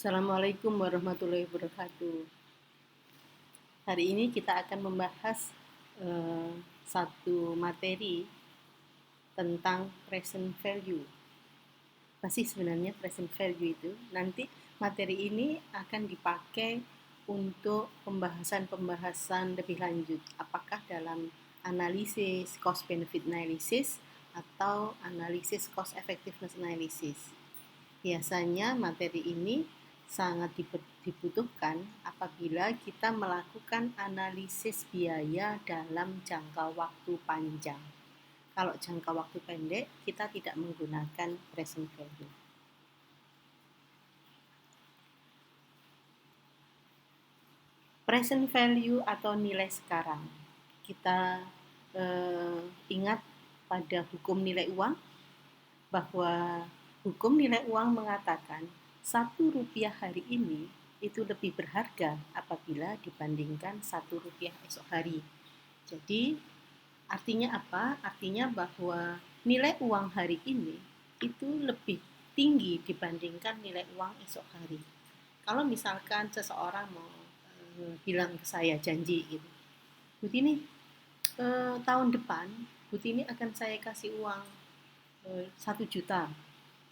Assalamualaikum warahmatullahi wabarakatuh. Hari ini kita akan membahas eh, satu materi tentang present value. Apa sih sebenarnya present value itu? Nanti materi ini akan dipakai untuk pembahasan-pembahasan lebih lanjut. Apakah dalam analisis cost benefit analysis atau analisis cost effectiveness analysis. Biasanya materi ini sangat dibutuhkan apabila kita melakukan analisis biaya dalam jangka waktu panjang. Kalau jangka waktu pendek, kita tidak menggunakan present value. Present value atau nilai sekarang. Kita ingat pada hukum nilai uang bahwa hukum nilai uang mengatakan Rp1 hari ini itu lebih berharga apabila dibandingkan Rp1 esok hari. Jadi artinya apa? Artinya bahwa nilai uang hari ini itu lebih tinggi dibandingkan nilai uang esok hari. Kalau misalkan seseorang mau bilang ke saya janji gitu, Butini tahun depan Butini akan saya kasih uang 1 juta.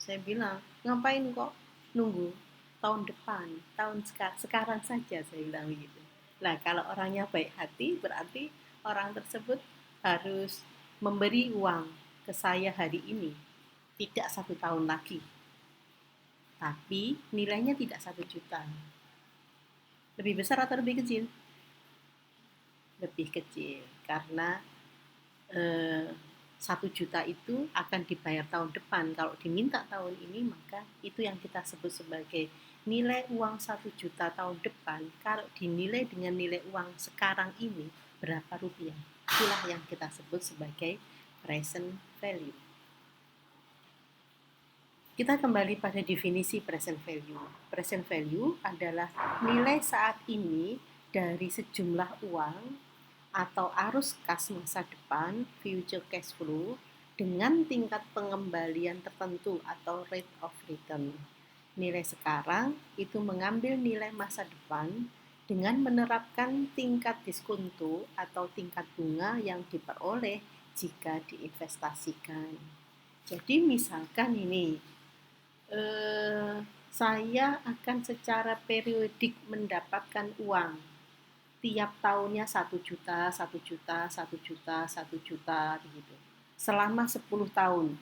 Saya bilang, ngapain kok nunggu tahun depan, tahun sekarang saja, saya bilang begitu. Nah, kalau orangnya baik hati, berarti orang tersebut harus memberi uang ke saya hari ini, tidak 1 tahun lagi. Tapi nilainya tidak 1 juta. Lebih besar atau lebih kecil? Lebih kecil, karena eh, 1 juta itu akan dibayar tahun depan. Kalau diminta tahun ini, maka itu yang kita sebut sebagai nilai uang 1 juta tahun depan. Kalau dinilai dengan nilai uang sekarang ini, berapa rupiah? Itulah yang kita sebut sebagai present value. Kita kembali pada definisi present value. Present value adalah nilai saat ini dari sejumlah uang atau arus kas masa depan, future cash flow, dengan tingkat pengembalian tertentu atau rate of return. Nilai sekarang itu mengambil nilai masa depan dengan menerapkan tingkat diskonto atau tingkat bunga yang diperoleh jika diinvestasikan. Jadi misalkan ini, saya akan secara periodik mendapatkan uang tiap tahunnya 1 juta, 1 juta, 1 juta, 1 juta begitu. Selama 10 tahun.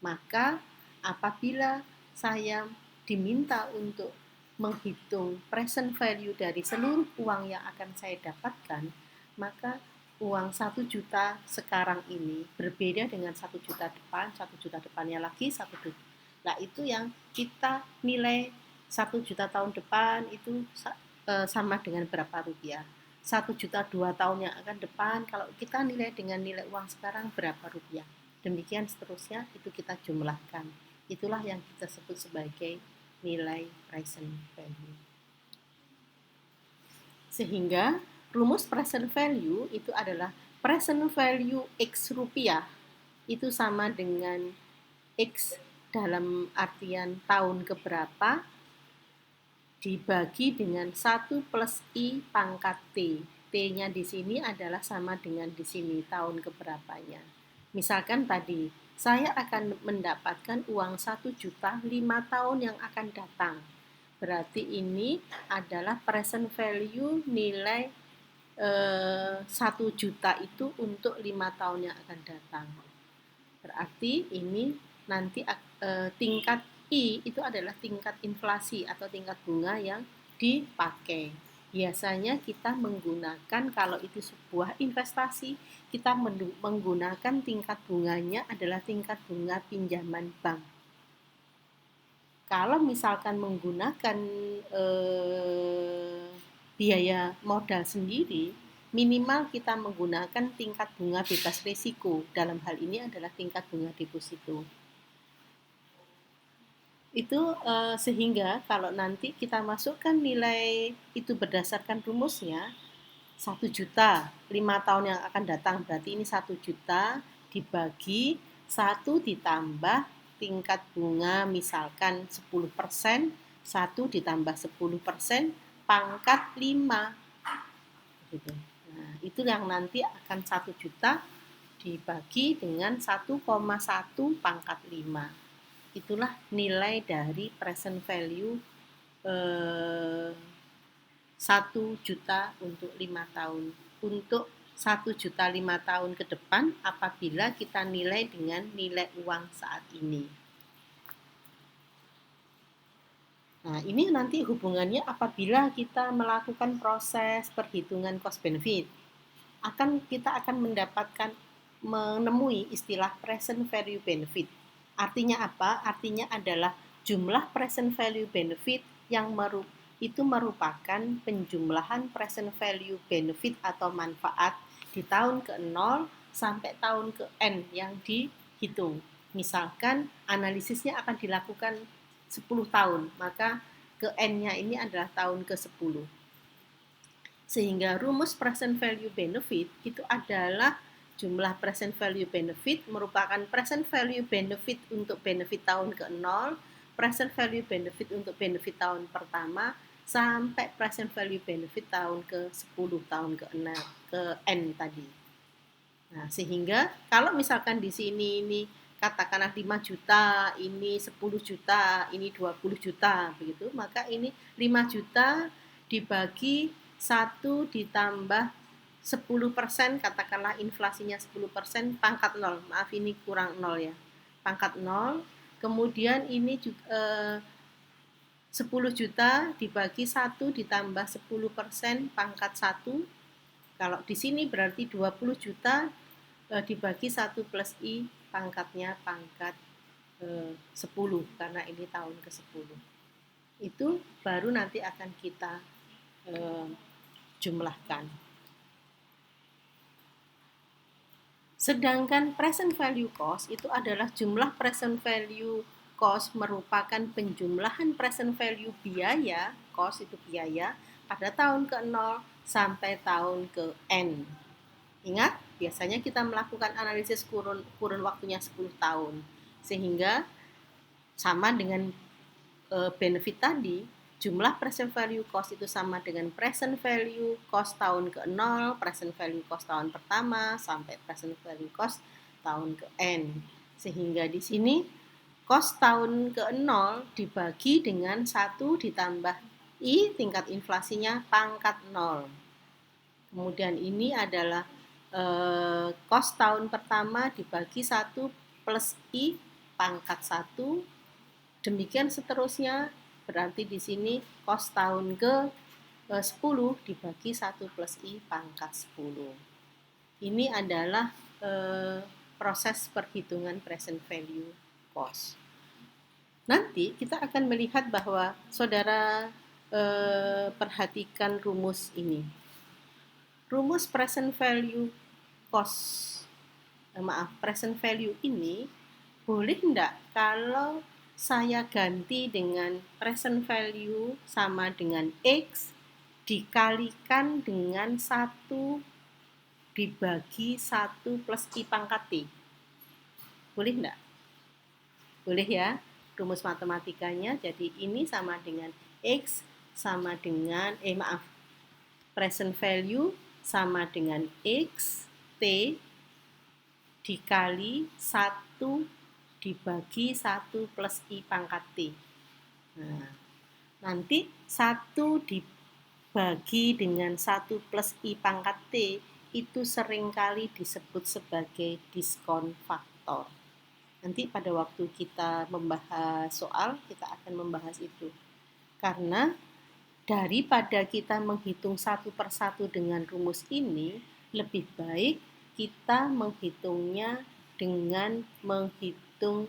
Maka apabila saya diminta untuk menghitung present value dari seluruh uang yang akan saya dapatkan, maka uang 1 juta sekarang ini berbeda dengan 1 juta depan, 1 juta depannya lagi, 1 juta. Nah, itu yang kita nilai 1 juta tahun depan itu sama dengan berapa rupiah. 1 juta 2 tahun yang akan depan, kalau kita nilai dengan nilai uang sekarang berapa rupiah. Demikian seterusnya, itu kita jumlahkan. Itulah yang kita sebut sebagai nilai present value. Sehingga rumus present value itu adalah present value X rupiah itu sama dengan X dalam artian tahun keberapa dibagi dengan 1 plus I pangkat T. T-nya di sini adalah sama dengan di sini tahun keberapanya. Misalkan tadi, saya akan mendapatkan uang 1 juta 5 tahun yang akan datang. Berarti ini adalah present value nilai 1 juta itu untuk 5 tahun yang akan datang. Berarti ini nanti tingkat I itu adalah tingkat inflasi atau tingkat bunga yang dipakai. Biasanya kita menggunakan, kalau itu sebuah investasi, kita menggunakan tingkat bunganya adalah tingkat bunga pinjaman bank. Kalau misalkan menggunakan biaya modal sendiri, minimal kita menggunakan tingkat bunga bebas risiko. Dalam hal ini adalah tingkat bunga deposito. Itu sehingga kalau nanti kita masukkan nilai itu berdasarkan rumusnya, 1 juta 5 tahun yang akan datang, berarti ini 1 juta dibagi 1 ditambah tingkat bunga misalkan 10%, 1 ditambah 10% pangkat 5. Gitu. Nah, itu yang nanti akan 1 juta dibagi dengan 1,1 pangkat 5. Itulah nilai dari present value 1 juta untuk 5 tahun. Untuk 1 juta 5 tahun ke depan apabila kita nilai dengan nilai uang saat ini. Nah, ini nanti hubungannya apabila kita melakukan proses perhitungan cost benefit. Kita akan menemui istilah present value benefit. Artinya apa? Artinya adalah jumlah present value benefit yang itu merupakan penjumlahan present value benefit atau manfaat di tahun ke-0 sampai tahun ke-N yang dihitung. Misalkan analisisnya akan dilakukan 10 tahun, maka ke-N-nya ini adalah tahun ke-10. Sehingga rumus present value benefit itu adalah jumlah present value benefit merupakan present value benefit untuk benefit tahun ke-0, present value benefit untuk benefit tahun pertama, sampai present value benefit tahun ke-10, tahun ke-6, ke-N tadi. Nah, sehingga kalau misalkan di sini ini katakanlah 5 juta, ini 10 juta, ini 20 juta begitu, maka ini 5 juta dibagi 1 ditambah 10%, katakanlah inflasinya 10%, pangkat 0. Maaf, ini kurang 0 ya. Pangkat 0. Kemudian ini juga 10 juta dibagi 1 ditambah 10%, pangkat 1. Kalau di sini berarti 20 juta dibagi 1 plus I, pangkatnya pangkat 10, karena ini tahun ke-10. Itu baru nanti akan kita jumlahkan. Sedangkan present value cost itu adalah jumlah present value cost merupakan penjumlahan present value biaya, cost itu biaya, pada tahun ke-0 sampai tahun ke-N. Ingat, biasanya kita melakukan analisis kurun waktunya 10 tahun. Sehingga sama dengan benefit tadi, jumlah present value cost itu sama dengan present value cost tahun ke-0, present value cost tahun pertama, sampai present value cost tahun ke-N. Sehingga di sini cost tahun ke-0 dibagi dengan 1 ditambah I, tingkat inflasinya pangkat 0. Kemudian ini adalah cost tahun pertama dibagi 1 plus I, pangkat 1. Demikian seterusnya, berarti di sini cost tahun ke-10 dibagi 1 plus I, pangkat 10. Ini adalah proses perhitungan present value cost. Nanti kita akan melihat bahwa saudara perhatikan rumus ini. Rumus present value cost, present value ini boleh enggak kalau saya ganti dengan present value sama dengan X dikalikan dengan 1 dibagi 1 plus I pangkat T. Boleh enggak? Boleh ya, rumus matematikanya. Jadi ini sama dengan X sama dengan, present value sama dengan X, T, dikali 1 dibagi 1 plus I pangkat T. Nah, nanti 1 dibagi dengan 1 plus I pangkat T itu seringkali disebut sebagai diskon faktor. Nanti pada waktu kita membahas soal, kita akan membahas itu. Karena daripada kita menghitung satu persatu dengan rumus ini, lebih baik kita menghitungnya dengan menghitung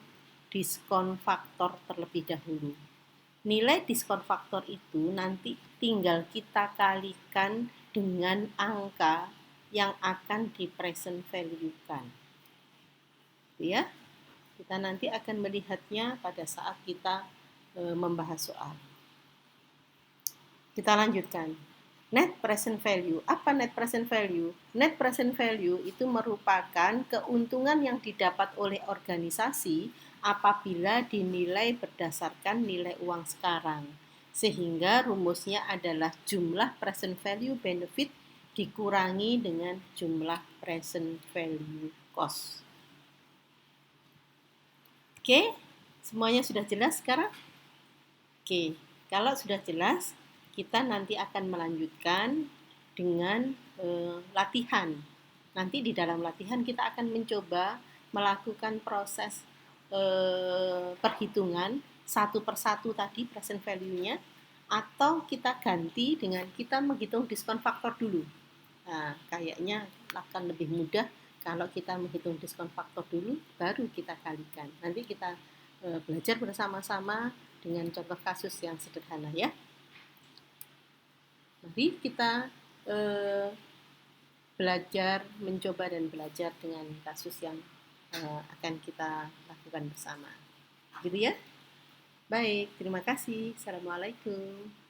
diskon faktor terlebih dahulu. Nilai diskon faktor itu nanti tinggal kita kalikan dengan angka yang akan di present value-kan. Ya, kita nanti akan melihatnya pada saat kita membahas soal. Kita lanjutkan. Net present value. Apa net present value? Net present value itu merupakan keuntungan yang didapat oleh organisasi apabila dinilai berdasarkan nilai uang sekarang. Sehingga rumusnya adalah jumlah present value benefit dikurangi dengan jumlah present value cost. Oke, semuanya sudah jelas sekarang? Oke, kalau sudah jelas, kita nanti akan melanjutkan dengan latihan. Nanti di dalam latihan kita akan mencoba melakukan proses perhitungan satu persatu tadi present value-nya, atau kita ganti dengan kita menghitung diskon faktor dulu. Nah, kayaknya akan lebih mudah kalau kita menghitung diskon faktor dulu, baru kita kalikan. Nanti kita belajar bersama-sama dengan contoh kasus yang sederhana ya. Mari kita belajar, mencoba dan belajar dengan kasus yang akan kita lakukan bersama. Gitu ya? Baik, terima kasih. Assalamualaikum.